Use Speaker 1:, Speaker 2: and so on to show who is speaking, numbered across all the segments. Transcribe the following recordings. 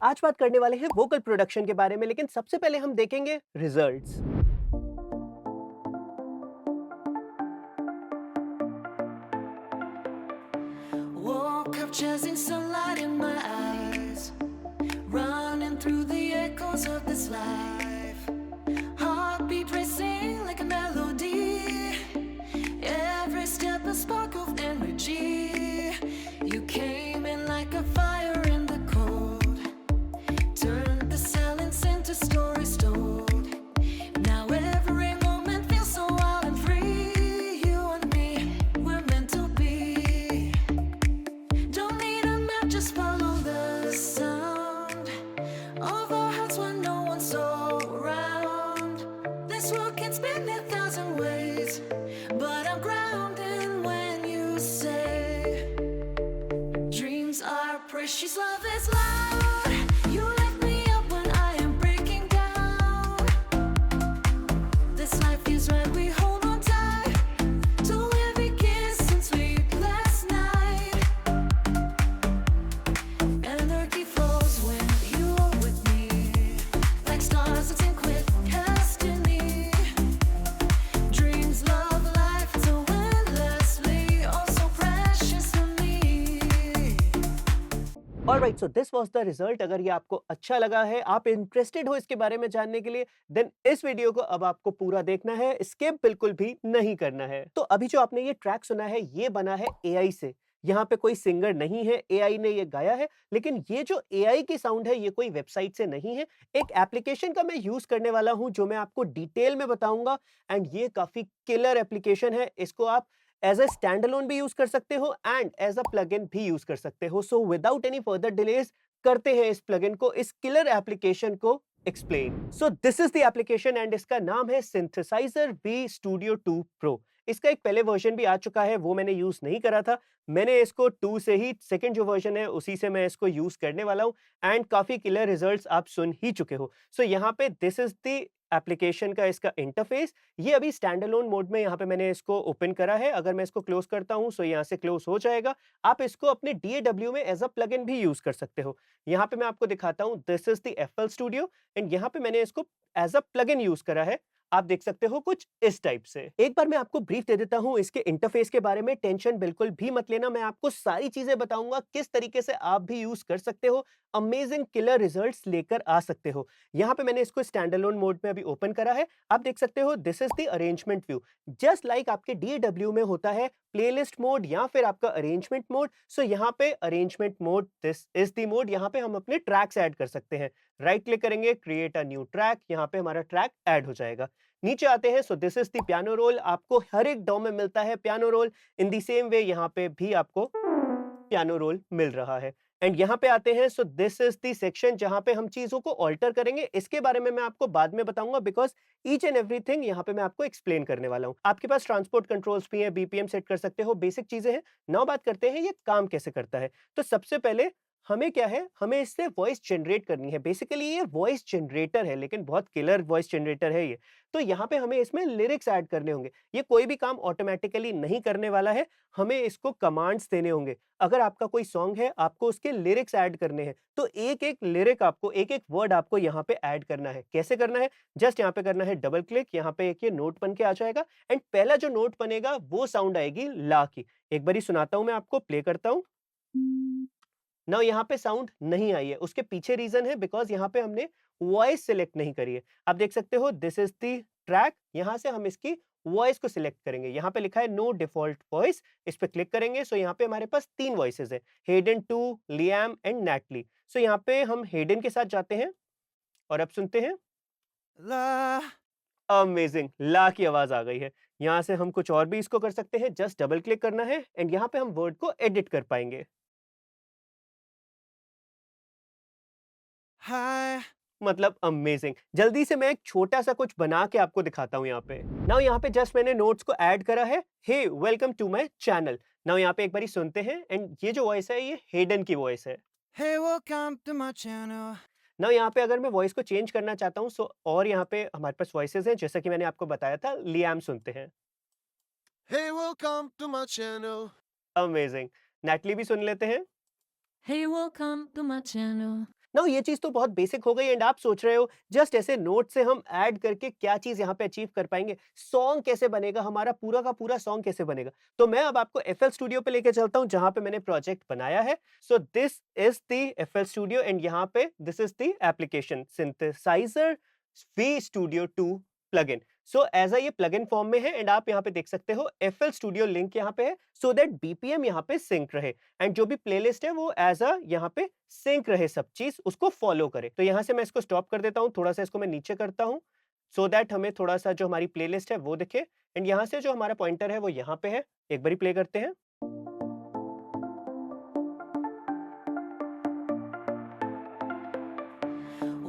Speaker 1: आज बात करने वाले हैं वोकल प्रोडक्शन के बारे में, लेकिन सबसे पहले हम देखेंगे results.
Speaker 2: Woke up chasing sunlight in my eyes, running through the echoes of this life. Heartbeat racing like a melody, every step a spark of energy. You came in like a fire in the cold, turned the silence into stories told. Now every moment feels so wild and free. You and me, we're meant to be. Don't need a map, just follow the sound of our hearts when no one's around. This world can spin 1,000 ways, but I'm grounded when you say dreams are precious, love is loud. You lift me up when I am breaking down. This life is right, we hold on tight to every kiss and sleepless night. Energy flows when you are with me, like stars that sync with destiny. Dreams, love, life, so endlessly, oh so precious to me.
Speaker 1: Alright, so this was the result. अगर ये आपको अच्छा लगा है, आप interested हो इसके बारे में जानने के लिए, देन इस वीडियो को अब आपको पूरा देखना है, स्किप बिल्कुल भी नहीं करना है। तो अभी जो आपने ये ट्रैक सुना है, ये बना है एआई से। यहाँ पे कोई सिंगर नहीं है, एआई ने ये गाया है। लेकिन ये जो एआई की साउंड है, ये कोई वेबसाइट से नहीं है। एक एप्लीकेशन का मैं यूज करने वाला हूँ, जो मैं आपको डिटेल में बताऊंगा। एंड ये काफी किलर एप्लीकेशन है। इसको आप एज अ स्टैंड अलोन भी यूज कर सकते हो एंड एज अ प्लगइन भी यूज कर सकते हो। So without any further delays करते हैं इस प्लगइन को, इस किलर एप्लीकेशन को explain. So this is the application and इसका नाम है सिंथेसाइजर वी स्टूडियो 2 प्रो। इसका एक पहले वर्जन भी आ चुका है, वो मैंने यूज नहीं करा था। मैंने इसको 2 से ही, सेकंड जो वर्जन है उसी से मैं इसको यूज करने वाला हूं। एंड काफी किलर रिजल्ट्स आप सुन ही चुके हो। सो यहाँ पे दिस इज द एप्लीकेशन का इसका इंटरफेस। ये अभी स्टैंड अलोन मोड में यहाँ पे मैंने इसको ओपन करा है। अगर मैं इसको क्लोज करता हूँ, सो यहाँ से क्लोज हो जाएगा। आप इसको अपने DAW में एज अ प्लगइन भी यूज कर सकते हो। यहाँ पे मैं आपको दिखाता हूँ, this is the FL studio and यहाँ पे मैंने इसको एज अ प्लगइन यूज करा है। आप देख सकते हो कुछ इस टाइप से। एक बार मैं आपको ब्रीफ दे देता हूँ इसके इंटरफेस के बारे में। टेंशन बिल्कुल भी मत लेना, मैं आपको सारी चीजें बताऊंगा किस तरीके से आप भी यूज कर सकते हो, अमेजिंग किलर रिजल्ट्स लेकर आ सकते हो। यहाँ पे मैंने इसको स्टैंड अलोन मोड में अभी ओपन करा है। आप देख सकते हो, this is the arrangement view. Just like आपके DAW में होता है प्लेलिस्ट मोड या फिर आपका अरेंजमेंट मोड। सो यहाँ पे arrangement mode, this is the mode. यहाँ पे हम अपने ट्रैक्स ऐड कर सकते हैं। राइट क्लिक करेंगे, क्रिएट अ न्यू ट्रैक, यहाँ पे हमारा ट्रैक ऐड हो जाएगा। नीचे आते हैं, so this is the piano role. आपको हर एक डॉ में मिलता है piano role. In the same way यहाँ पे भी आपको पियानो रोल मिल रहा है। एंड यहाँ पे आते हैं, so this is the section जहां पे हम चीजों को ऑल्टर करेंगे। इसके बारे में मैं आपको बाद में बताऊंगा, बिकॉज ईच एंड एवरीथिंग यहाँ पे मैं आपको एक्सप्लेन करने वाला हूँ। आपके पास ट्रांसपोर्ट कंट्रोल्स भी है, BPM सेट कर सकते हो, बेसिक चीजें हैं। नाउ बात करते हैं ये काम कैसे करता है। तो सबसे पहले हमें क्या है, हमें इससे वॉइस जनरेट करनी है। बेसिकली ये वॉइस जनरेटर है, लेकिन बहुत किलर वॉइस जनरेटर है ये। तो यहाँ पे हमें इसमें लिरिक्स ऐड करने होंगे। ये कोई भी काम ऑटोमेटिकली नहीं करने वाला है, हमें इसको कमांड्स देने होंगे। अगर आपका कोई सॉन्ग है, आपको उसके लिरिक्स ऐड करने हैं, तो एक-एक लिरिक आपको, एक-एक वर्ड आपको यहाँ पे ऐड करना है। कैसे करना है? जस्ट यहाँ पे करना है डबल क्लिक, यहाँ पे एक ये नोट बन के आ जाएगा एंड पहला जो नोट बनेगा वो साउंड आएगी ला की। एक बारी सुनाता हूँ मैं आपको, प्ले करता हूँ। नाउ यहाँ पे साउंड नहीं आई है, उसके पीछे रीजन है बिकॉज़ यहाँ पे हमने वॉइस सिलेक्ट नहीं करी है। आप देख सकते हो, दिस इज़ द ट्रैक। यहाँ से हम इसकी वॉइस को सिलेक्ट करेंगे। यहाँ पे लिखा है नो डिफ़ॉल्ट वॉइस, इस पे क्लिक करेंगे। सो यहाँ पे हमारे पास 3 वॉइसेज़ हैं, हेडन 2, लियाम एंड नैटली। सो यहाँ पे हम हेडन के साथ जाते हैं और अब सुनते हैं।
Speaker 2: La.
Speaker 1: अमेजिंग! ला की आवाज़ आ गई है। यहाँ से हम कुछ और भी इसको कर सकते हैं, जस्ट डबल क्लिक करना है एंड यहाँ पे हम वर्ड को एडिट कर पाएँगे।
Speaker 2: Hi.
Speaker 1: मतलब अमेजिंग। जल्दी से मैं एक छोटा-सा कुछ बना के आपको दिखाता हूँ यहाँ पे। नाउ यहाँ पे जस्ट मैंने नोट्स को ऐड करा है। Hey welcome to my channel. Now यहाँ पे एक बारी सुनते हैं एंड ये जो वॉइस है, ये हेडन की वॉइस है।
Speaker 2: Hey, welcome to my channel.
Speaker 1: Now यहाँ पे अगर मैं वॉइस को चेंज करना चाहता हूँ, सो और यहाँ पे हमारे पास वॉइसेज़ हैं, जैसा कि मैंने आपको बताया था। लियाम सुनते हैं।
Speaker 2: Hey, welcome to my channel.
Speaker 1: Amazing. Natalie भी सुन लेते हैं।
Speaker 2: Hey, welcome to my channel.
Speaker 1: Now ये चीज़ तो बहुत बेसिक हो गई एंड आप सोच रहे हो जस्ट ऐसे नोट से हम ऐड करके क्या चीज़ यहाँ पे अचीव कर पाएँगे? सॉन्ग कैसे बनेगा? हमारा पूरा का पूरा सॉन्ग कैसे बनेगा? तो मैं अब आपको एफएल स्टूडियो पे लेके चलता हूँ जहाँ पे मैंने प्रोजेक्ट बनाया है। So this is the FL studio and यहाँ पे this is the application synthesizer V studio 2 plugin. So as ये प्लगइन फॉर्म में है एंड आप यहाँ पे देख सकते हो एफएल स्टूडियो लिंक यहाँ पे है सो दैट बीपीएम यहाँ पे सिंक रहे एंड जो भी प्लेलिस्ट है वो ऐज़ यहाँ पे सिंक रहे सब चीज़ उसको फॉलो करे। तो यहाँ से मैं इसको स्टॉप कर देता हूँ, थोड़ा-सा इसको मैं नीचे करता हूँ सो दैट हमें थोड़ा-सा जो हमारी प्लेलिस्ट है वो दिखे एंड यहाँ से जो हमारा पॉइंटर है वो यहाँ पे है। एक बारी प्ले करते हैं।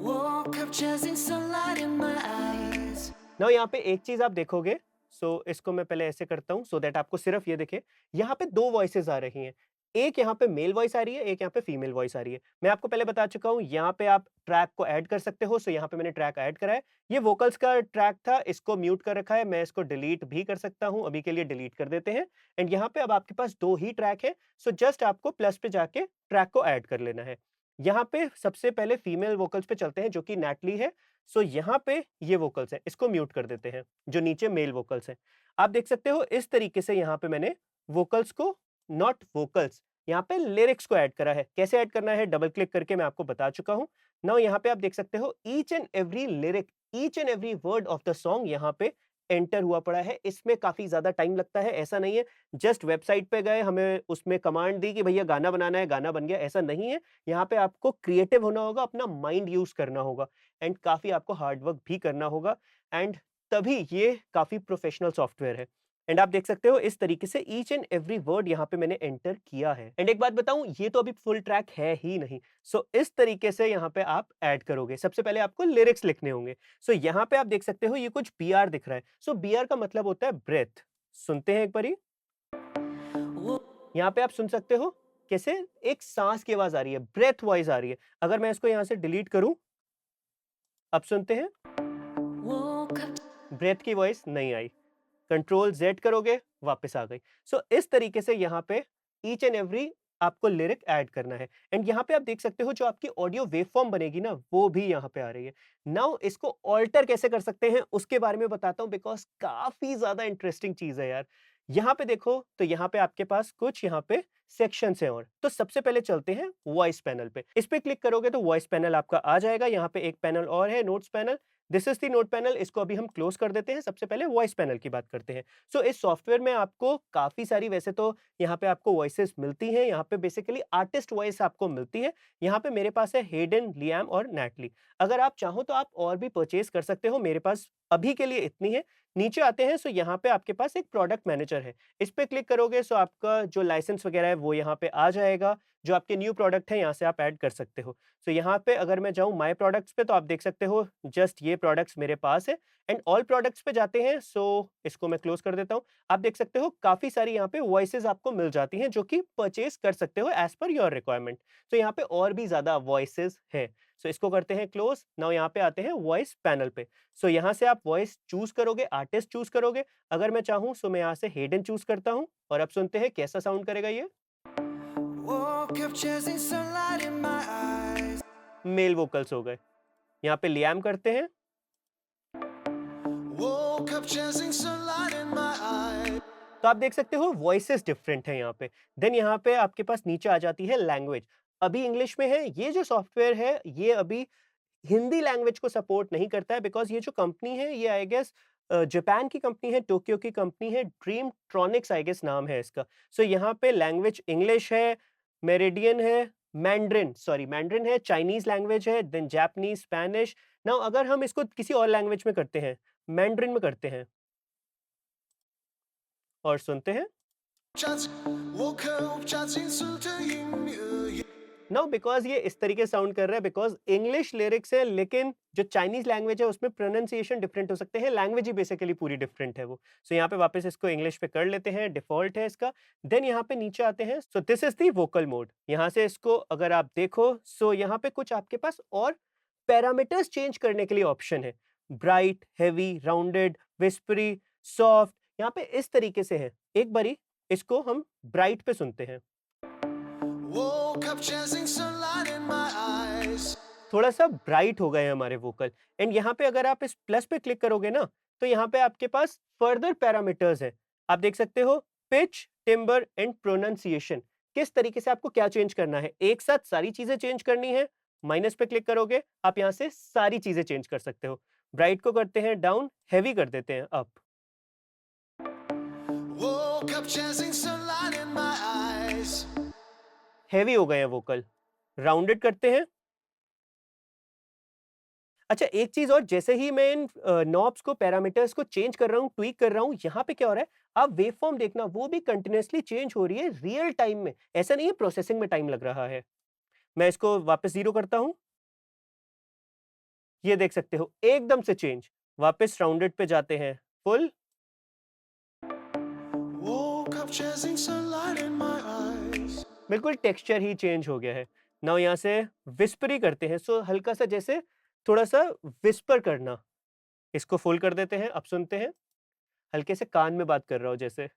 Speaker 2: Woke up chasing sunlight in my eyes.
Speaker 1: Now यहाँ पे एक चीज़ आप देखोगे, सो इसको मैं पहले ऐसे करता हूँ सो दैट आपको सिर्फ ये दिखे। यहाँ पे 2 वॉइसेज़ आ रही हैं। एक यहाँ पे मेल वॉइस आ रही है, एक यहाँ पे फीमेल वॉइस आ रही है। मैं आपको पहले बता चुका हूँ, यहाँ पे आप ट्रैक को ऐड कर सकते हो, सो यहाँ पे मैंने ट्रैक ऐड करा है। ये वोकल्स का ट्रैक था, इसको म्यूट कर रखा है, मैं इसको डिलीट भी कर सकता हूँ, अभी के लिए डिलीट कर देते हैं। एंड यहाँ पे अब आपके पास 2 ही ट्रैक हैं, सो जस्ट आपको प्लस पे जाके ट्रैक को ऐड कर लेना है। यहाँ पे सबसे पहले फीमेल वोकल्स पे चलते हैं जो कि नैटली है। सो यहाँ पे ये वोकल्स हैं, इसको म्यूट कर देते हैं, जो नीचे मेल वोकल्स हैं। आप देख सकते हो इस तरीके से यहाँ पे मैंने वोकल्स को नॉट वोकल्स यहाँ पे लिरिक्स को ऐड करा है। कैसे ऐड करना है डबल क्लिक करके मैं आपको बता चुका हूँ। नाउ यहाँ पे आप देख सकते हो each and every lyric, each and every word of the song यहाँ पे एंटर हुआ पड़ा है। इसमें काफ़ी ज़्यादा टाइम लगता है, ऐसा नहीं है जस्ट वेबसाइट पे गए, हमें उसमें कमांड दी कि भैया गाना बनाना है, गाना बन गया, ऐसा नहीं है। यहाँ पे आपको क्रिएटिव होना होगा, अपना माइंड यूज़ करना होगा एंड काफ़ी आपको हार्ड वर्क भी करना होगा एंड तभी ये काफ़ी प्रोफेशनल सॉफ्टवेयर है। एंड आप देख सकते हो इस तरीके से ईच एंड एवरी वर्ड यहाँ पे मैंने एंटर किया है। एंड एक बात बताऊँ, ये तो अभी फुल ट्रैक है ही नहीं। सो इस तरीके से यहाँ पे आप ऐड करोगे। सबसे पहले आपको लिरिक्स लिखने होंगे। सो यहाँ पे आप देख सकते हो ये कुछ बीआर दिख रहा है। सो बीआर का मतलब होता है ब्रेथ। सुनते हैं एक बारी। यहाँ पे आप सुन सकते हो कैसे एक सांस की आवाज आ रही है, ब्रेथ वॉइस आ रही है। अगर मैं इसको यहाँ से डिलीट करूँ, अब सुनते हैं,
Speaker 2: Woke up
Speaker 1: ब्रेथ की वॉइस नहीं आई। कंट्रोल ज़ेड करोगे, वापस आ गई। सो इस तरीके से यहाँ पे ईच एंड एवरी आपको लिरिक ऐड करना है एंड यहाँ पे आप देख सकते हो जो आपकी ऑडियो वेवफॉर्म बनेगी ना, वो भी यहाँ पे आ रही है। नाउ इसको ऑल्टर कैसे कर सकते हैं उसके बारे में बताता हूँ बिकॉज़ काफ़ी ज़्यादा इंटरेस्टिंग चीज़ है यार। यहाँ पे देखो, तो यहाँ पे आपके पास कुछ यहाँ पे सेक्शंस हैं और। तो सबसे पहले चलते हैं वॉइस पैनल पे। इस पे क्लिक करोगे तो वॉइस पैनल आपका आ जाएगा। यहाँ पे एक पैनल और है, notes panel. This is the note panel, इसको अभी हम क्लोज़ कर देते हैं। सबसे पहले वॉइस पैनल की बात करते हैं। सो इस सॉफ्टवेयर में आपको काफ़ी सारी, वैसे तो यहाँ पे आपको वॉइसेस मिलती हैं, यहाँ पे बेसिकली आर्टिस्ट वॉइस आपको मिलती है। यहाँ पे मेरे पास है हेडन, लियाम और नैटली। अगर आप चाहो तो आप और भी परचेज़ कर सकते हो, मेरे पास अभी के लिए इतनी है। नीचे आते हैं, सो यहाँ पे आपके पास एक प्रोडक्ट मैनेजर है। इस पे क्लिक करोगे सो आपका जो लाइसेंस वगैरह है वो यहाँ पे आ जाएगा। जो आपके न्यू प्रोडक्ट हैं यहाँ से आप ऐड कर सकते हो। सो यहाँ पे अगर मैं जाऊँ माय प्रोडक्ट्स पे, तो आप देख सकते हो जस्ट ये प्रोडक्ट्स मेरे पास है एंड ऑल प्रोडक्ट्स पे जाते हैं। सो इसको मैं क्लोज़ कर देता हूँ। आप देख सकते हो काफ़ी सारी यहाँ पे वॉइसेज़ आपको मिल जाती हैं जो कि परचेज़ कर सकते हो एज़ पर योर रिक्वायरमेंट। तो यहाँ पे और भी ज़्यादा वॉइसेज़ हैं। सो इसको करते हैं क्लोज़। नाउ यहाँ पे आते हैं वॉइस पैनल पे। सो यहाँ से आप वॉइस चूज़ करोगे, आर्टिस्ट चूज़ करोगे। अगर मैं चाहूँ सो मैं यहाँ से हेडन चूज़ करता हूँ और अब सुनते हैं कैसा साउंड करेगा ये।
Speaker 2: Woke up chasing sunlight in my eyes.
Speaker 1: Male vocals हो गए। यहाँ पे लियाम करते हैं।
Speaker 2: Woke up chasing sunlight in my eyes.
Speaker 1: तो आप देख सकते हो वॉइसेस डिफरेंट हैं यहाँ पे। देन यहाँ पे आपके पास नीचे आ जाती है लैंग्वेज। अभी इंग्लिश में है। ये जो सॉफ्टवेयर है ये अभी हिंदी लैंग्वेज को सपोर्ट नहीं करता है बिकॉज़ ये जो कंपनी है ये आई गेस जापान की कंपनी है, टोक्यो की कंपनी है, ड्रीमट्रॉनिक्स आई गेस नाम है इसका। सो यहाँ पे लैंग्वेज इंग्लिश है, मेरिडियन है, मैंड्रिन है, चाइनीज़ लैंग्वेज है, देन जापानीज़, स्पेनिश। नाउ अगर हम इसको किसी और लैंग्वेज में करते हैं, मैंड्रिन में करते हैं और सुनते हैं।
Speaker 2: Woke up chatting सुनते
Speaker 1: नाउ बिकॉज़ ये इस तरीके साउंड कर रहा है बिकॉज़ इंग्लिश लिरिक्स है, लेकिन जो चाइनीज़ लैंग्वेज है उसमें प्रोनंसिएशन डिफरेंट हो सकते हैं, लैंग्वेज ही बेसिकली पूरी डिफरेंट है वो। सो यहाँ पे वापस इसको इंग्लिश पे कर लेते हैं, डिफ़ॉल्ट है इसका। देन यहाँ पे नीचे आते हैं, सो this is the vocal mode. यहाँ से इसको अगर आप देखो सो यहाँ पे कुछ आपके पास और पैरामीटर्स चेंज करने के लिए ऑप्शन है। ब्राइट, हेवी, राउंडेड, विस्परी, सॉफ्ट, यहाँ पे इस तरीके से है। एक बारी इसको हम ब्राइट पे सुनते हैं।
Speaker 2: Woke up chasing sunlight in in my eyes.
Speaker 1: थोड़ा सा ब्राइट हो गए हैं हमारे वोकल एंड यहाँ पे अगर आप इस प्लस पे क्लिक करोगे ना तो यहाँ पे आपके पास फर्दर पैरामीटर्स हैं। आप देख सकते हो पिच, टिम्बर एंड प्रोनाउंसिएशन, किस तरीके से आपको क्या चेंज करना है। एक साथ सारी चीजें चेंज करनी है, माइनस पे क्लिक करोगे आप यहाँ से सारी चीजें चेंज कर सकते हो। ब्राइट को करते हैं डाउन, हैवी कर देते हैं up.
Speaker 2: Woke up chasing sunlight in my eyes.
Speaker 1: Heavy हो गए हैं वोकल, राउंडेड करते हैं। अच्छा एक चीज और, जैसे ही मैं इन नॉब्स को, पैरामीटर्स को चेंज कर रहा हूँ, ट्वीक कर रहा हूँ, यहाँ पे क्या हो रहा है, आप वेवफॉर्म देखना, वो भी कंटिन्यूअसली चेंज हो रही है रियल टाइम में। ऐसा नहीं है प्रोसेसिंग में टाइम लग रहा है। मैं इसको वापस जीरो करता हूँ, ये देख सकते हो एकदम से चेंज। वापस राउंडेड पे जाते हैं, full.
Speaker 2: Woke up chasing sunlight in my eyes.
Speaker 1: बिल्कुल टेक्सचर ही चेंज हो गया है। नाउ यहाँ से विस्परी करते हैं, सो हल्का सा जैसे थोड़ा सा विस्पर करना। इसको फुल कर देते हैं, अब सुनते हैं, हल्के से कान में बात कर रहा हूँ जैसे।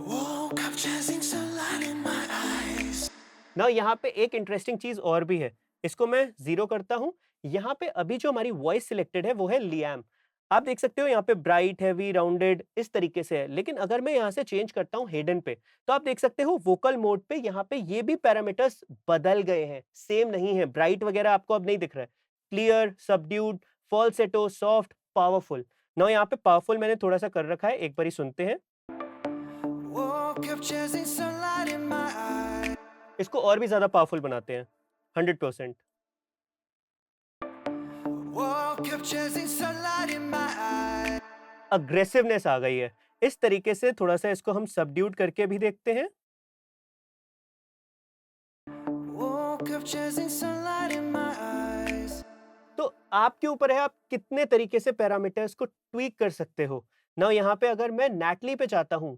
Speaker 2: Woke up chasing sunlight in my eyes.
Speaker 1: ना यहाँ पे एक इंटरेस्टिंग चीज और भी है, इसको मैं जीरो करता हूँ। यहाँ पे अभी जो हमारी वॉइस सिलेक्टेड है वो है लियाम। आप देख सकते हो यहाँ पे ब्राइट, हैवी, राउंडेड इस तरीके से है, लेकिन अगर मैं यहाँ से चेंज करता हूँ हेडन पे तो आप देख सकते हो वोकल मोड पे यहाँ पे ये भी पैरामीटर्स बदल गए हैं, सेम नहीं है। ब्राइट वगैरह आपको अब नहीं दिख रहा है, clear, subdued, falsetto, soft, powerful. ना यहाँ पे पावरफुल मैंने थोड़ा सा कर रखा है, एक बार सुनते हैं।
Speaker 2: Woke up chasing sunlight in my eyes.
Speaker 1: इसको और भी ज्यादा पावरफुल बनाते हैं, 100%।
Speaker 2: Woke up chasing sunlight in my eyes.
Speaker 1: Aggressiveness आ गई है। इस तरीके से थोड़ा सा इसको हम सबड्यूट करके भी देखते हैं।
Speaker 2: Woke up chasing sunlight in my eyes.
Speaker 1: तो आपके ऊपर है, आप कितने तरीके से पैरामीटर्स को ट्वीक कर सकते हो। ना यहाँ पे अगर मैं नैटली पे चाहता हूँ,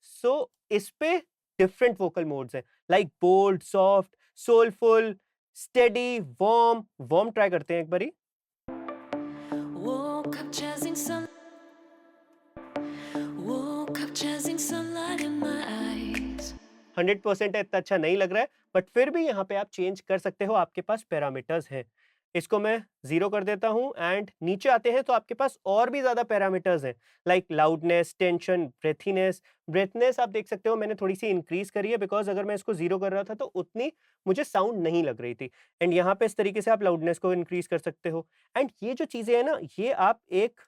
Speaker 1: सो इस पे डिफरेंट वोकल मोड्स हैं, like bold, soft, soulful, steady, warm. Warm try करते हैं एक बारी।
Speaker 2: Woke up chasing sun. Woke up chasing sunlight in my eyes.
Speaker 1: 100% है, इतना अच्छा नहीं लग रहा है, बट फिर भी यहाँ पे आप चेंज कर सकते हो, आपके पास पैरामीटर्स हैं। इसको मैं जीरो कर देता हूँ एंड नीचे आते हैं तो आपके पास और भी ज्यादा पैरामीटर्स हैं, लाइक लाउडनेस, टेंशन, ब्रेथीनेस। ब्रेथनेस आप देख सकते हो मैंने थोड़ी सी इंक्रीज करी है, बिकॉज अगर मैं इसको जीरो कर रहा था तो उतनी मुझे साउंड नहीं लग रही थी। एंड यहाँ पे इस तरीके से आप लाउडनेस को इंक्रीज कर सकते हो। एंड ये जो चीजें हैं ना, ये आप एक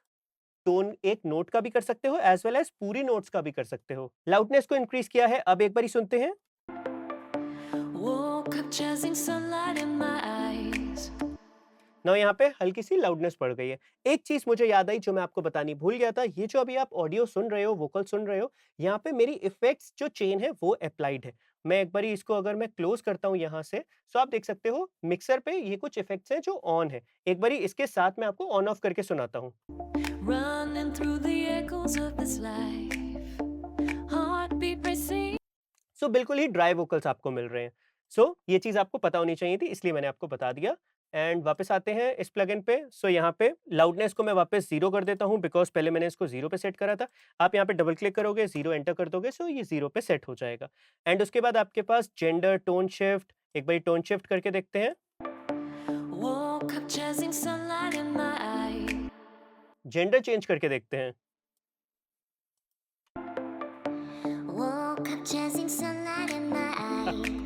Speaker 1: टोन, एक नोट का भी कर सकते हो एज वेल एज पूरी नोट्स का भी कर सकते हो। लाउडनेस को इंक्रीज किया है, अब एक बारी सुनते हैं।
Speaker 2: Woke up chasing sunlight in my eyes.
Speaker 1: ना यहाँ पे हल्की सी लाउडनेस बढ़ गई है। एक चीज मुझे याद आई जो मैं आपको बतानी भूल गया था, ये जो अभी आप ऑडियो सुन रहे हो, वोकल सुन रहे हो, यहाँ पे मेरी इफेक्ट्स जो चेन है वो अप्लाइड है। मैं एक बारी इसको अगर मैं क्लोज करता हूँ यहाँ से, तो आप देख सकते हो मिक्सर पे ये कुछ इफेक्ट्स हैं जो ऑन है। एक बारी इसके साथ मैं आपको ऑन ऑफ करके सुनाता हूँ।
Speaker 2: Running through the echoes of this life. Heartbeat racing.
Speaker 1: सो बिल्कुल ही ड्राई वोकल्स आपको मिल रहे हैं। सो ये चीज़ आपको पता होनी चाहिए थी, इसलिए मैंने आपको बता दिया। एंड वापस आते हैं इस प्लगइन पे। सो यहाँ पे लाउडनेस को मैं वापस ज़ीरो कर देता हूँ, बिकॉज़ पहले मैंने इसको ज़ीरो पे सेट करा था। आप यहाँ पे डबल क्लिक करोगे, ज़ीरो एंटर कर दोगे, सो ये ज़ीरो पे सेट हो जाएगा। एंड उसके बाद आपके पास जेंडर, टोन शिफ्ट, एक बारी टोन शिफ्ट करके देखते हैं।
Speaker 2: Woke up chasing sunlight in my eyes.
Speaker 1: Gender change करके देखते हैं।
Speaker 2: Woke up chasing sunlight in my eyes.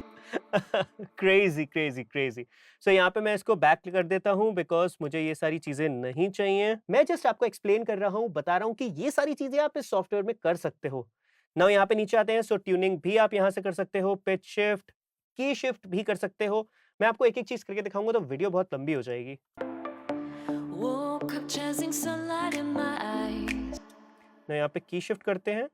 Speaker 1: Crazy crazy crazy. So यहाँ पे मैं इसको बैक कर देता हूँ, बिकॉज मुझे ये सारी चीजें नहीं चाहिए। मैं जस्ट आपको एक्सप्लेन कर रहा हूँ, बता रहा हूँ कि ये सारी चीजें आप इस सॉफ्टवेयर में कर सकते हो। नाउ यहाँ पे नीचे आते हैं, सो ट्यूनिंग भी आप यहाँ से कर सकते हो, पिच शिफ्ट, की शिफ्ट भी कर सकते हो। मैं आपको एक एक चीज करके दिखाऊंगा तो वीडियो बहुत लंबी हो जाएगी।
Speaker 2: Woke up chasing sunlight in my eyes.
Speaker 1: ना यहाँ पे की शिफ्ट करते हैं।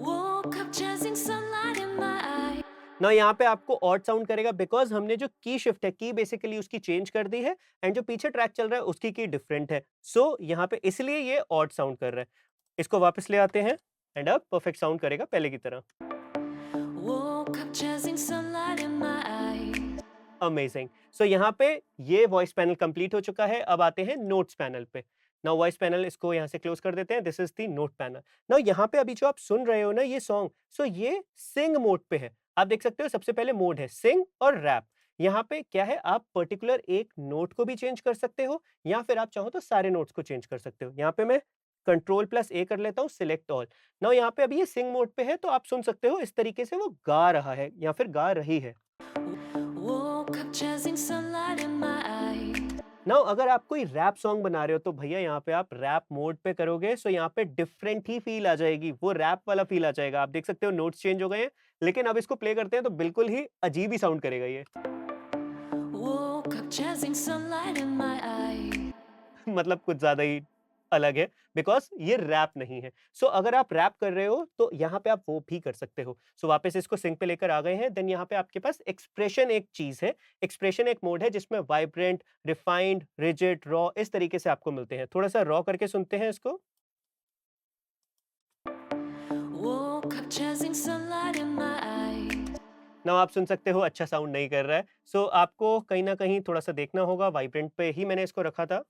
Speaker 2: Woke up chasing sunlight in my eyes.
Speaker 1: ना यहाँ पे आपको ऑड साउंड करेगा, बिकॉज हमने जो की शिफ्ट है, की बेसिकली उसकी चेंज कर दी है, एंड जो पीछे ट्रैक चल रहा है उसकी की डिफरेंट है। सो यहाँ पे इसलिए ये ऑड साउंड कर रहा है। इसको वापस ले आते हैं एंड अब परफेक्ट साउंड करेगा पहले की तरह।
Speaker 2: Woke up chasing sunlight in my eyes.
Speaker 1: Amazing. So यहाँ पे ये वॉइस पैनल कंप्लीट हो चुका है। अब आते हैं नोट्स पैनल पे। नाउ वॉइस पैनल, इसको यहाँ से क्लोज कर देते हैं। This is the note panel. Now यहाँ पे अभी जो आप सुन रहे हो ना ये सॉन्ग, सो ये सिंग मोड पे है। आप देख सकते हो सबसे पहले मोड है सिंग और रैप। यहाँ पे क्या है, आप पर्टिकुलर एक नोट को भी चेंज कर सकते हो या फिर आप चाहो तो सारे नोट्स को चेंज कर सकते हो। यहाँ पे मैं कंट्रोल+A कर लेता हूँ, सिलेक्ट ऑल। नाउ यहाँ पे अभी ये सिंग मोड पे है तो आप सुन सकते हो इस तरीके से वो गा रहा है या फिर गा रही है।
Speaker 2: Woke up chasing sunlight in my eyes.
Speaker 1: Now अगर आप कोई रैप सॉन्ग बना रहे हो तो भैया यहाँ पे आप रैप मोड पे करोगे सो यहाँ पे डिफरेंट ही फील आ जाएगी, वो रैप वाला फील आ जाएगा। आप देख सकते हो नोट्स चेंज हो गए हैं, लेकिन अब इसको प्ले करते हैं तो बिल्कुल ही अजीब ही साउंड करेगा ये।
Speaker 2: Woke up chasing sunlight in my eyes.
Speaker 1: मतलब कुछ ज़्यादा ही अलग है बिकॉज़ ये रैप नहीं है। सो अगर आप रैप कर रहे हो तो यहाँ पे आप वो भी कर सकते हो। सो वापस इसको सिंक पे लेकर आ गए हैं, देन यहाँ पे आपके पास एक्सप्रेशन एक चीज़ है। एक्सप्रेशन एक मोड है जिसमें वाइब्रेंट, रिफाइंड, रिजिड, रॉ इस तरीके से आपको मिलते हैं। थोड़ा-सा रॉ करके सुनते हैं इसको।
Speaker 2: Woke up chasing sunlight in my eyes.
Speaker 1: Now आप सुन सकते हो अच्छा साउंड नहीं कर रहा है। सो आपको कहीं न कहीं थोड़ा-सा देखना होगा, वाइब्रेंट पे ही मैंने इसको रखा था।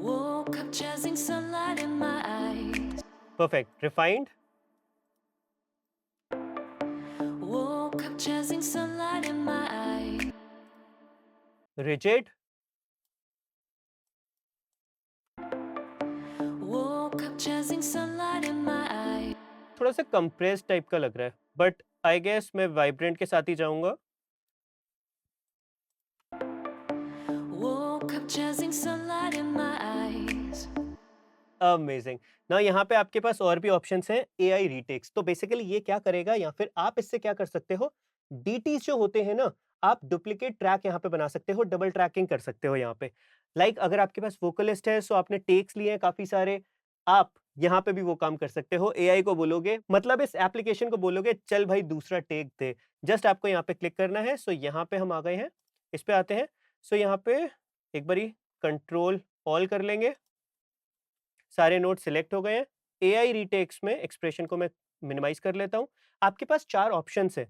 Speaker 2: Woke up chasing sunlight in my eyes.
Speaker 1: Perfect, refined,
Speaker 2: Woke up chasing sunlight in my eyes.
Speaker 1: Rigid,
Speaker 2: Woke up chasing sunlight in my eyes.
Speaker 1: थोड़ा-सा कंप्रेस्ड टाइप का लग रहा है, बट आई गेस मैं वाइब्रेंट के साथ ही जाऊँगा।
Speaker 2: Woke up chasing sunlight in my eyes.
Speaker 1: Amazing. Now यहाँ पे आपके पास और भी ऑप्शंस हैं, एआई रीटेक्स। तो बेसिकली ये क्या करेगा या फिर आप इससे क्या कर सकते हो, डीटीज जो होते हैं ना, आप डुप्लीकेट ट्रैक यहाँ पे बना सकते हो, डबल ट्रैकिंग कर सकते हो यहाँ पे। लाइक अगर आपके पास वोकलिस्ट है सो आपने टेक्स लिए हैं काफ़ी सारे, आप यहाँ पे भी वो काम कर सकते हो। एआई को बोलोगे, मतलब इस एप्लीकेशन को बोलोगे चल भाई दूसरा टेक दे। जस्ट आपको यहाँ पे क्लिक करना है। सो यहाँ पे हम आ गए हैं, इस पे आते हैं। सो यहाँ पे एक बारी कंट्रोल ऑल कर लेंगे, सारे नोट सिलेक्ट हो गए हैं। एआई रीटेक्स में एक्सप्रेशन को मैं मिनिमाइज कर लेता हूँ। आपके पास 4 ऑप्शंस हैं,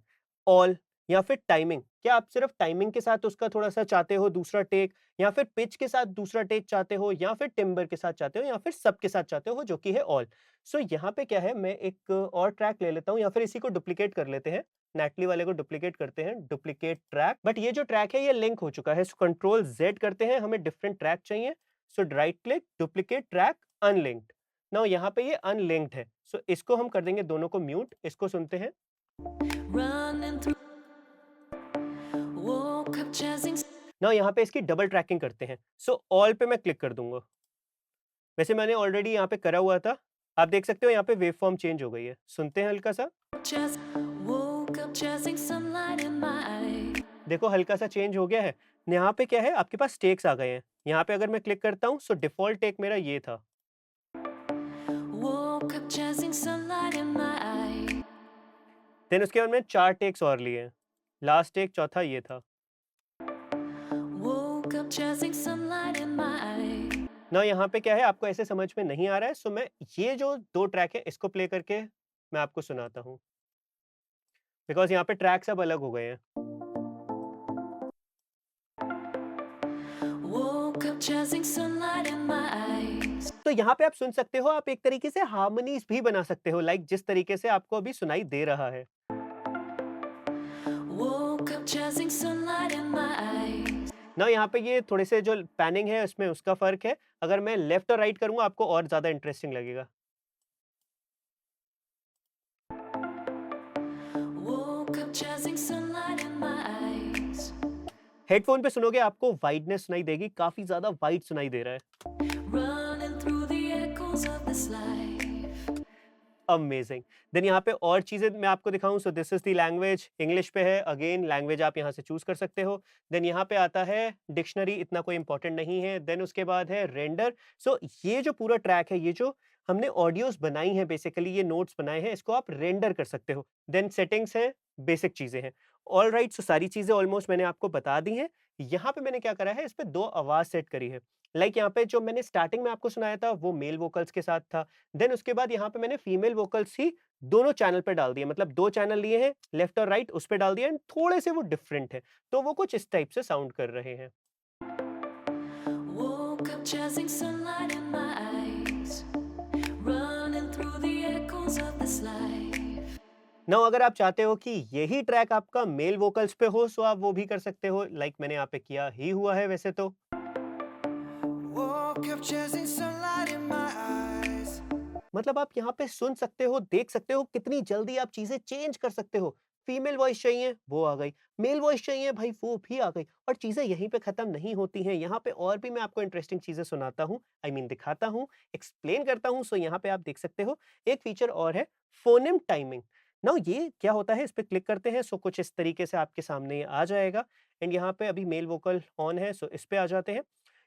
Speaker 1: ऑल या फिर टाइमिंग। क्या आप सिर्फ टाइमिंग के साथ उसका थोड़ा-सा चाहते हो दूसरा टेक, या फिर पिच के साथ दूसरा टेक चाहते हो, या फिर टिम्बर के साथ चाहते हो, या फिर सबके साथ चाहते हो जो कि है ऑल। सो यहाँ पे क्या है, मैं एक और ट्रैक ले लेता हूँ या फिर इसी को डुप्लीकेट कर लेते हैं। नैटली वाले को डुप्लीकेट करते हैं, डुप्लीकेट ट्रैक। बट ये जो ट्रैक है ये लिंक हो चुका है। सो कंट्रोल ज़ेड करते हैं, हमें डिफरेंट ट्रैक चाहिए। So right click, duplicate track, unlinked. Now यहाँ पे ये अनलिंक्ड है, सो इसको हम कर देंगे दोनों को म्यूट। इसको सुनते हैं।
Speaker 2: Running through. Woke up chasing.
Speaker 1: Now यहाँ पे इसकी डबल ट्रैकिंग करते हैं। सो ऑल पे मैं क्लिक कर दूंगा। वैसे मैंने ऑलरेडी यहाँ पे करा हुआ था। आप देख सकते हो यहाँ पे वेव फॉर्म चेंज हो गई है। सुनते हैं हल्का सा।
Speaker 2: Woke up chasing sunlight in my eyes.
Speaker 1: देखो हल्का सा चेंज हो गया है। यहाँ पे क्या है, आपके पास टेक्स आ गए हैं। यहाँ पे अगर मैं क्लिक करता हूँ सो डिफॉल्ट टेक मेरा ये था।
Speaker 2: Woke up chasing sunlight in my eyes.
Speaker 1: Then उसके बाद मैंने 4 टेक्स और लिए हैं। लास्ट टेक चौथा ये था।
Speaker 2: Woke up chasing sunlight in my eyes.
Speaker 1: ना यहाँ पे क्या है, आपको ऐसे समझ में नहीं आ रहा है, सो मैं ये जो 2 ट्रैक है इसको प्ले करके मैं आपको सुनाता हूँ। बिकॉज़ यहाँ पे ट्रैक सब अलग हो गए हैं।
Speaker 2: Woke up chasing sunlight in my eyes.
Speaker 1: तो यहाँ पे आप सुन सकते हो, आप एक तरीके से हार्मनीज़ भी बना सकते हो, लाइक जिस तरीके से आपको अभी सुनाई दे रहा है।
Speaker 2: Woke up chasing sunlight in my eyes.
Speaker 1: ना यहाँ पे ये थोड़े से जो पैनिंग है उसमें उसका फ़र्क है। अगर मैं लेफ्ट और राइट करूँगा आपको और ज़्यादा इंटरेस्टिंग लगेगा।
Speaker 2: Woke up chasing sunlight in my eyes.
Speaker 1: Headphone पे सुनोगे आपको वाइडनेस सुनाई देगी, काफ़ी ज़्यादा वाइड सुनाई दे रहा है।
Speaker 2: Running through the echoes of this life.
Speaker 1: Amazing. Then यहाँ पे और चीज़ें मैं आपको दिखाऊँ, so this is the language, English पे है। अगेन लैंग्वेज आप यहाँ से चूज़ कर सकते हो। देन यहाँ पे आता है डिक्शनरी, इतना कोई इंपॉर्टेंट नहीं है। देन उसके बाद है रेंडर। सो ये जो पूरा ट्रैक है, ये जो हमने ऑडियोज़ बनाई हैं, बेसिकली ये नोट्स बनाए हैं, इसको आप रेंडर कर सकते हो। देन सेटिंग्स है, बेसिक चीज़ें हैं। ऑलराइट, सो सारी चीज़ें ऑलमोस्ट मैंने आपको बता दी हैं। यहाँ पे मैंने क्या करा है, इस पे 2 आवाज़ सेट करी है। लाइक यहाँ पे जो मैंने स्टार्टिंग में आपको सुनाया था वो मेल वोकल्स के साथ था। देन उसके बाद यहाँ पे मैंने फीमेल वोकल्स ही दोनों चैनल पे डाल दिए, मतलब 2 चैनल लिए हैं, लेफ्ट और राइट उस पे डाल दिया, एंड थोड़े से वो डिफरेंट है, तो वो कुछ इस टाइप से साउंड कर रहे हैं।
Speaker 2: Woke up chasing sunlight in my eyes. Running through the echoes of this life.
Speaker 1: Now अगर आप चाहते हो कि यही ट्रैक आपका मेल वोकल्स पे हो सो आप वो भी कर सकते हो, लाइक मैंने यहाँ पे किया ही हुआ है वैसे तो।
Speaker 2: Woke up chasing sunlight in my eyes.
Speaker 1: मतलब आप यहाँ पे सुन सकते हो, देख सकते हो कितनी जल्दी आप चीजें चेंज कर सकते हो। फीमेल वॉइस चाहिए, वो आ गई। मेल वॉइस चाहिए भाई, वो भी आ गई। और चीजें यहीं पे खत्म नहीं होती हैं, यहाँ पे और भी मैं आपको इंटरेस्टिंग चीजें सुनाता हूँ, आई मीन दिखाता हूँ, एक्सप्लेन करता हूँ। सो यहाँ पे आप देख सकते हो एक फीचर और है, फोनेम टाइमिंग। नाउ ये क्या होता है, इस पे क्लिक करते हैं सो कुछ इस तरीके से आपके सामने ये आ जाएगा। एंड यहाँ पे अभी मेल वोकल ऑन है सो इस पे आ जाते हैं।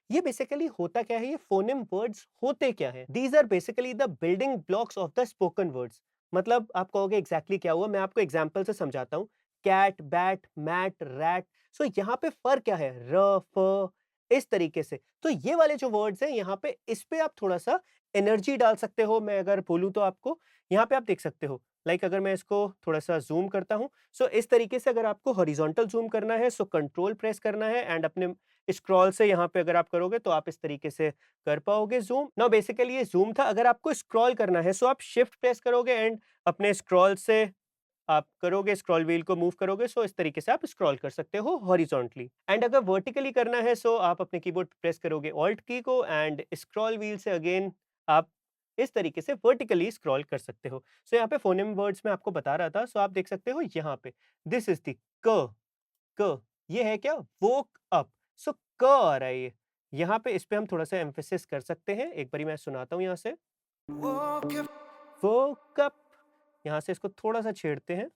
Speaker 1: ये बेसिकली होता क्या है, ये फोनेम वर्ड्स होते क्या हैं? These are basically the building blocks of the spoken words. मतलब आप कहोगे एग्जैक्टली क्या हुआ, मैं आपको एग्जांपल से समझाता हूँ। Cat, bat, mat, rat. So यहाँ पे फर्क क्या है, र, फ, इस तरीके से। तो ये वाले जो वर्ड्स हैं यहाँ पे, इस पे आप थोड़ा सा एनर्जी डाल सकते हो। मैं अगर बोलूँ तो आपको यहाँ पे आप देख सकते हो, लाइक अगर मैं इसको थोड़ा सा जूम करता हूँ, सो इस तरीके से अगर आपको हॉरिजॉन्टल जूम करना है सो कंट्रोल प्रेस करना है एंड अपने स्क्रॉल से यहाँ पे अगर आप करोगे तो आप इस तरीके से कर पाओगे ज़ूम। नाउ बेसिकली ये ज़ूम था, अगर आपको स्क्रॉल करना है सो आप शिफ्ट प्रेस करोगे एंड अपने स्क्रॉल से आप करोगे, स्क्रॉल व्हील को मूव करोगे सो इस तरीके से आप स्क्रॉल कर सकते हो हॉरिजॉन्टली। एंड अगर वर्टिकली करना है सो आप अपने कीबोर्ड प्रेस करोगे ऑल्ट की को एंड स्क्रॉल व्हील से अगेन आप इस तरीके से वर्टिकली स्क्रॉल कर सकते हो। सो यहाँ पे फोनेम वर्ड्स में आपको बता रहा था, सो आप देख सकते हो यहाँ पे दिस इज द क, क, ये है क्या, वोक अप। सो क आ रहा है ये। यहाँ पे इस पे हम थोड़ा सा एम्फेसिस कर सकते हैं, एक बारी मैं सुनाता हूँ यहाँ से।
Speaker 2: Woke up,
Speaker 1: वोक अप, यहाँ से इसको थोड़ा सा छेड़ते हैं।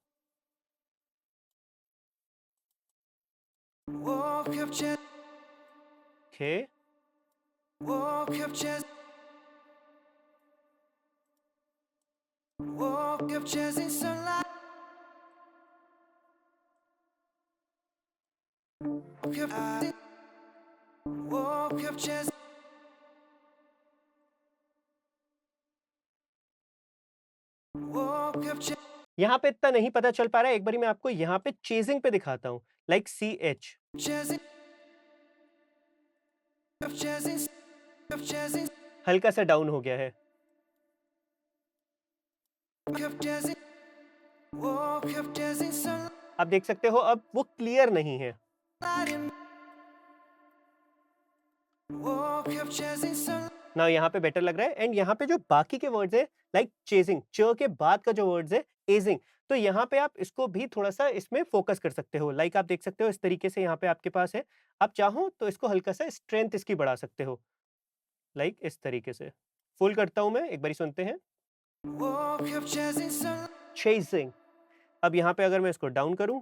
Speaker 2: woke up,
Speaker 1: okay,
Speaker 2: woke up, woke up chasing sunlight. Woke up chasing. Woke up
Speaker 1: यहाँ पे इतना नहीं पता चल पा रहा है, एक बारी मैं आपको यहाँ पे चेजिंग पे दिखाता हूँ, like CH।
Speaker 2: chasing. Chasing. Chasing.
Speaker 1: हल्का सा डाउन हो गया है।
Speaker 2: Woke up chasing. Woke up chasing
Speaker 1: आप देख सकते हो अब वो क्लियर नहीं है।
Speaker 2: sunlight in. Woke up chasing sunlight.
Speaker 1: ना यहाँ पे बेटर लग रहा है एंड यहाँ पे जो बाकी के वर्ड्स है, लाइक चेजिंग, च के बाद का जो वर्ड्स है एजिंग, तो यहाँ पे आप इसको भी थोड़ा सा इसमें फोकस कर सकते हो। लाइक आप देख सकते हो इस तरीके से यहाँ पे आपके पास है। आप चाहो तो इसको हल्का सा स्ट्रेंथ इसकी बढ़ा सकते हो, लाइक इस तरीके से। फुल करता हूं मैं, एक बारी सुनते हैं।
Speaker 2: Woke up chasing sunlight.
Speaker 1: Chasing. अब यहाँ पे अगर मैं इसको डाउन करूं,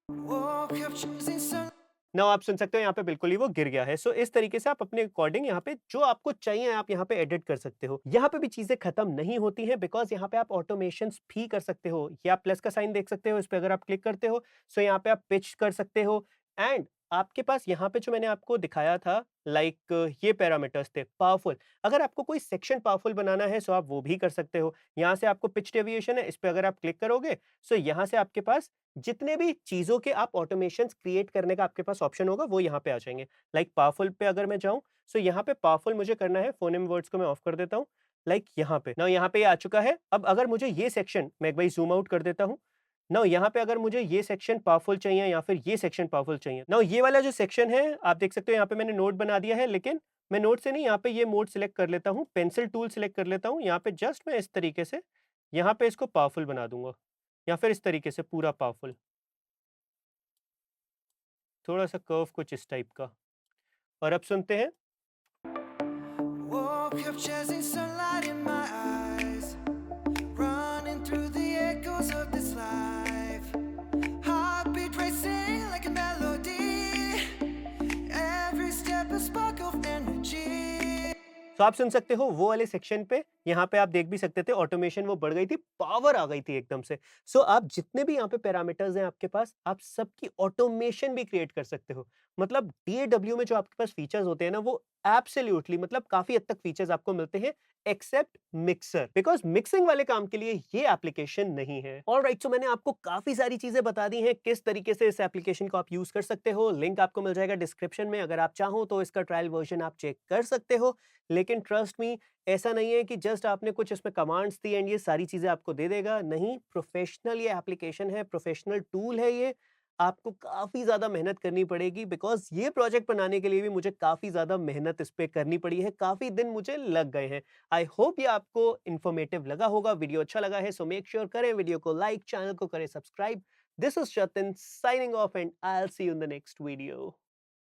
Speaker 2: Woke up chasing sunlight.
Speaker 1: ना आप सुन सकते हो यहाँ पे बिल्कुल ही वो गिर गया है। सो इस तरीके से आप अपने अकॉर्डिंग यहाँ पे जो आपको चाहिए आप यहाँ पे एडिट कर सकते हो। यहाँ पे भी चीजें खत्म नहीं होती हैं, बिकॉज यहाँ पे आप ऑटोमेशंस भी कर सकते हो। ये आप प्लस का साइन देख सकते हो, इस पे अगर आप क्लिक करते हो सो यहाँ पे आप पिच कर सकते हो। एंड आपके पास यहाँ पे जो मैंने आपको दिखाया था, लाइक ये पैरामीटर्स थे पावरफुल। अगर आपको कोई सेक्शन पावरफुल बनाना है सो आप वो भी कर सकते हो। यहाँ से आपको पिच डेविएशन है, इस पे अगर आप क्लिक करोगे सो यहाँ से आपके पास जितने भी चीज़ों के आप ऑटोमेशंस क्रिएट करने का आपके पास ऑप्शन होगा वो यहाँ पे आ जाएँगे। लाइक पावरफुल पे अगर मैं जाऊँ, सो यहाँ पे पावरफुल मुझे करना है, फोनेम वर्ड्स को मैं ऑफ कर देता हूँ। लाइक यहाँ पे, नाउ यहाँ पे ये आ चुका है। अब अगर मुझे ये सेक्शन, मैं एक बारी ज़ूम आउट कर देता हूँ। नाउ यहाँ पे अगर मुझे ये सेक्शन पावरफुल चाहिए या फिर ये सेक्शन पावरफुल चाहिए। नाउ ये वाला जो सेक्शन है, आप देख सकते हो यहाँ पे मैंने नोट बना दिया है, लेकिन मैं नोट से नहीं, यहाँ पे ये मोड सिलेक्ट कर लेता हूँ, पेंसिल टूल सिलेक्ट कर लेता हूँ। यहाँ पे जस्ट मैं इस तरीके से यहाँ पे इसको पावरफुल बना दूँगा या फिर इस तरीके से पूरा पावरफुल। थोड़ा-सा कर्व कुछ इस टाइप का। और अब सुनते हैं।
Speaker 2: Woke up chasing sunlight in my eyes. Running through the echoes of this life. Heartbeat racing like a melody. Every step a spark of energy.
Speaker 1: तो आप सुन सकते हो वो वाले सेक्शन पे, यहाँ पे आप देख भी सकते थे ऑटोमेशन वो बढ़ गई थी, पावर आ गई थी एकदम से। सो आप जितने भी यहाँ पे पैरामीटर्स हैं आपके पास, आप सबकी ऑटोमेशन भी क्रिएट कर सकते हो। मतलब डीएडब्ल्यू में जो आपके पास फीचर्स होते हैं ना, वो एब्सोल्युटली मतलब काफी हद तक फीचर्स आपको मिलते हैं, एक्सेप्ट मिक्सर, बिकॉज मिक्सिंग वाले काम के लिए ये एप्लीकेशन नहीं है। ऑलराइट, सो मैंने आपको काफी सारी चीजें बता दी हैं किस तरीके से इस एप्लीकेशन को आप यूज कर सकते हो। लिंक आपको मिल जाएगा डिस्क्रिप्शन में, अगर आप चाहो तो इसका ट्रायल वर्जन आप चेक कर सकते हो। लेकिन ट्रस्ट मी, ऐसा नहीं है कि जस्ट जस्ट आपने कुछ इसमें कमांड्स दी एंड ये सारी चीज़ें आपको दे देगा। नहीं, प्रोफ़ेशनल ये एप्लीकेशन है, प्रोफ़ेशनल टूल है ये। आपको काफ़ी ज़्यादा मेहनत करनी पड़ेगी बिकॉज़ ये प्रोजेक्ट बनाने के लिए भी मुझे काफ़ी ज़्यादा मेहनत इस पे करनी पड़ी है, काफ़ी दिन मुझे लग गए हैं। आई होप ये आपको इन्फॉर्मेटिव लगा होगा, वीडियो अच्छा लगा है सो मेक श्योर करें वीडियो को लाइक, चैनल को करें subscribe. This is Jatin signing off and I will see you in the next video.